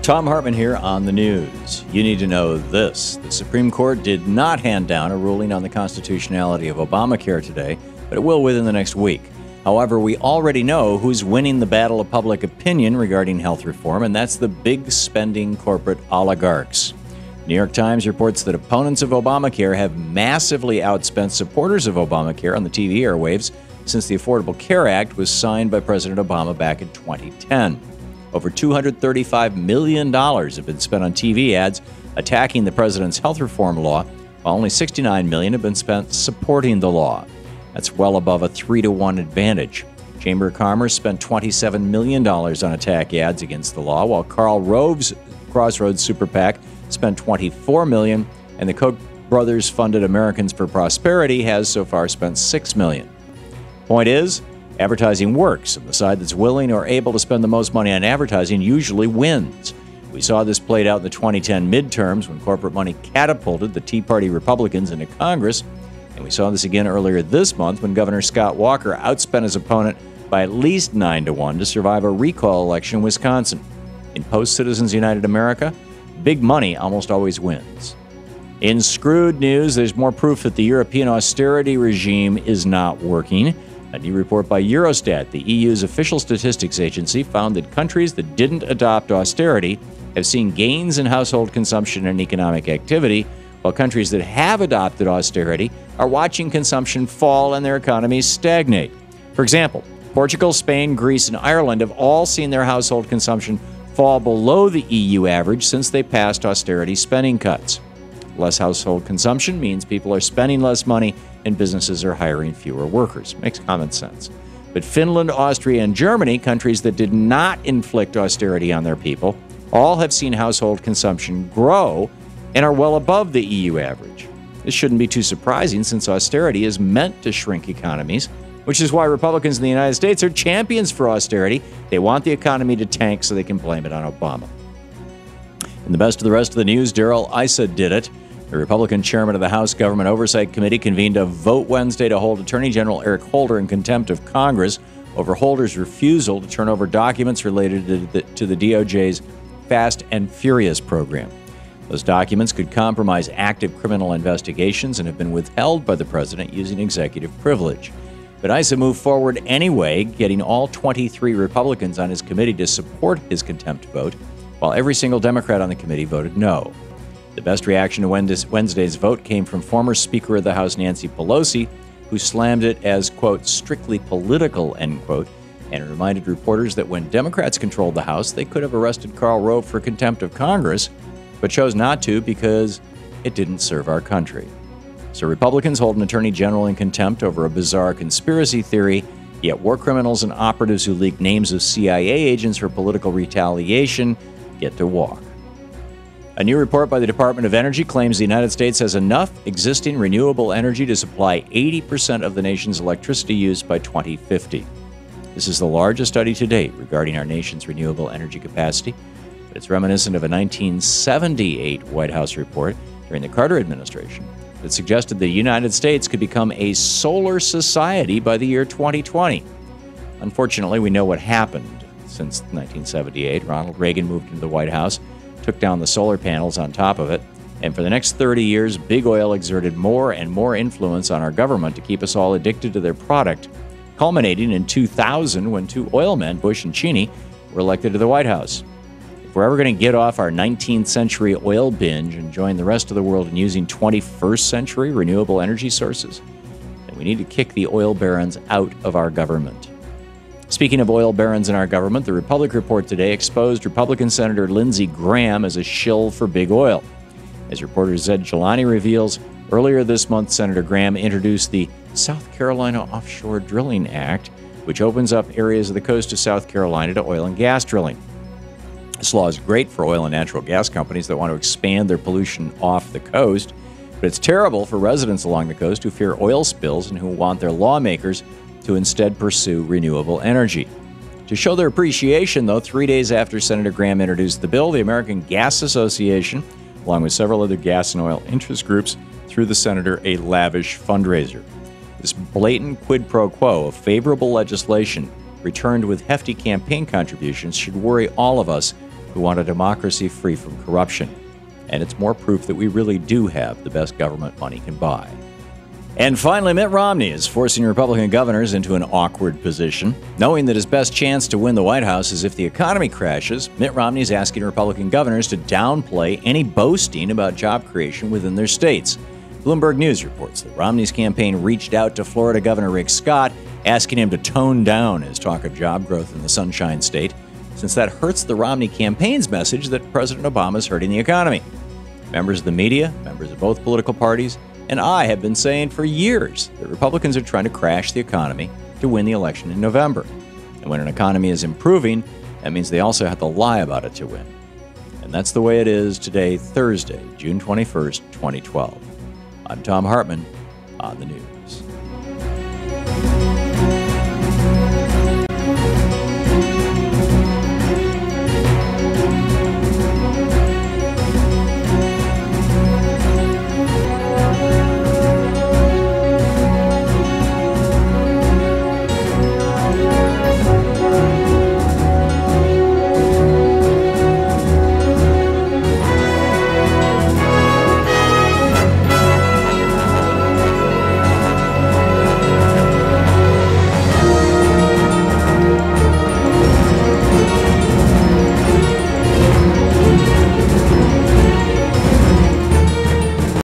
Thom Hartmann here on the news. You need to know this. The Supreme Court did not hand down a ruling on the constitutionality of Obamacare today, but it will within the next week. However, we already know who's winning the battle of public opinion regarding health reform, and that's the big spending corporate oligarchs. New York Times reports that opponents of Obamacare have massively outspent supporters of Obamacare on the TV airwaves since the Affordable Care Act was signed by President Obama back in 2010. Over $235 million have been spent on TV ads attacking the president's health reform law, while only $69 million have been spent supporting the law. That's well above a 3-to-1 advantage. Chamber of Commerce spent $27 million on attack ads against the law, while Karl Rove's Crossroads Super PAC spent $24 million, and the Koch brothers funded Americans for Prosperity has so far spent $6 million. Point is, advertising works, and the side that's willing or able to spend the most money on advertising usually wins. We saw this played out in the 2010 midterms when corporate money catapulted the Tea Party Republicans into Congress, and we saw this again earlier this month when Governor Scott Walker outspent his opponent by at least 9-to-1 to survive a recall election in Wisconsin. In post-Citizens United America, big money almost always wins. In screwed news, there's more proof that the European austerity regime is not working. A new report by Eurostat, the EU's official statistics agency, found that countries that didn't adopt austerity have seen gains in household consumption and economic activity, while countries that have adopted austerity are watching consumption fall and their economies stagnate. For example, Portugal, Spain, Greece, and Ireland have all seen their household consumption fall below the EU average since they passed austerity spending cuts. Less household consumption means people are spending less money and businesses are hiring fewer workers. Makes common sense. But Finland, Austria, and Germany, countries that did not inflict austerity on their people, all have seen household consumption grow and are well above the EU average. This shouldn't be too surprising since austerity is meant to shrink economies, which is why Republicans in the United States are champions for austerity. They want the economy to tank so they can blame it on Obama. In the best of the rest of the news, Darrell Issa did it. The Republican chairman of the House Government Oversight Committee convened a vote Wednesday to hold Attorney General Eric Holder in contempt of Congress over Holder's refusal to turn over documents related to the DOJ's Fast and Furious program. Those documents could compromise active criminal investigations and have been withheld by the president using executive privilege. But Issa moved forward anyway, getting all 23 Republicans on his committee to support his contempt vote, while every single Democrat on the committee voted no. The best reaction to Wednesday's vote came from former Speaker of the House Nancy Pelosi, who slammed it as, quote, strictly political, end quote, and reminded reporters that when Democrats controlled the House, they could have arrested Karl Rove for contempt of Congress, but chose not to because it didn't serve our country. So Republicans hold an attorney general in contempt over a bizarre conspiracy theory, yet war criminals and operatives who leak names of CIA agents for political retaliation get to walk. A new report by the Department of Energy claims the United States has enough existing renewable energy to supply 80% of the nation's electricity use by 2050. This is the largest study to date regarding our nation's renewable energy capacity, but it's reminiscent of a 1978 White House report during the Carter administration that suggested the United States could become a solar society by the year 2020. Unfortunately, we know what happened. Since 1978, Ronald Reagan moved into the White House, took down the solar panels on top of it, and for the next 30 years, big oil exerted more and more influence on our government to keep us all addicted to their product, culminating in 2000 when two oil men, Bush and Cheney, were elected to the White House. If we're ever going to get off our 19th century oil binge and join the rest of the world in using 21st century renewable energy sources, then we need to kick the oil barons out of our government. Speaking of oil barons in our government, the Republic Report today exposed Republican Senator Lindsey Graham as a shill for big oil. As reporter Zed Jelani reveals, earlier this month, Senator Graham introduced the South Carolina Offshore Drilling Act, which opens up areas of the coast of South Carolina to oil and gas drilling. This law is great for oil and natural gas companies that want to expand their pollution off the coast, but it's terrible for residents along the coast who fear oil spills and who want their lawmakers to instead pursue renewable energy. To show their appreciation, though, 3 days after Senator Graham introduced the bill, the American Gas Association, along with several other gas and oil interest groups, threw the senator a lavish fundraiser. This blatant quid pro quo of favorable legislation returned with hefty campaign contributions should worry all of us who want a democracy free from corruption. And it's more proof that we really do have the best government money can buy. And finally, Mitt Romney is forcing Republican governors into an awkward position. Knowing that his best chance to win the White House is if the economy crashes, Mitt Romney is asking Republican governors to downplay any boasting about job creation within their states. Bloomberg News reports that Romney's campaign reached out to Florida Governor Rick Scott, asking him to tone down his talk of job growth in the Sunshine State, since that hurts the Romney campaign's message that President Obama is hurting the economy. Members of the media, members of both political parties, and I have been saying for years that Republicans are trying to crash the economy to win the election in November. And when an economy is improving, that means they also have to lie about it to win. And that's the way it is today, Thursday, June 21st, 2012. I'm Thom Hartmann on the news.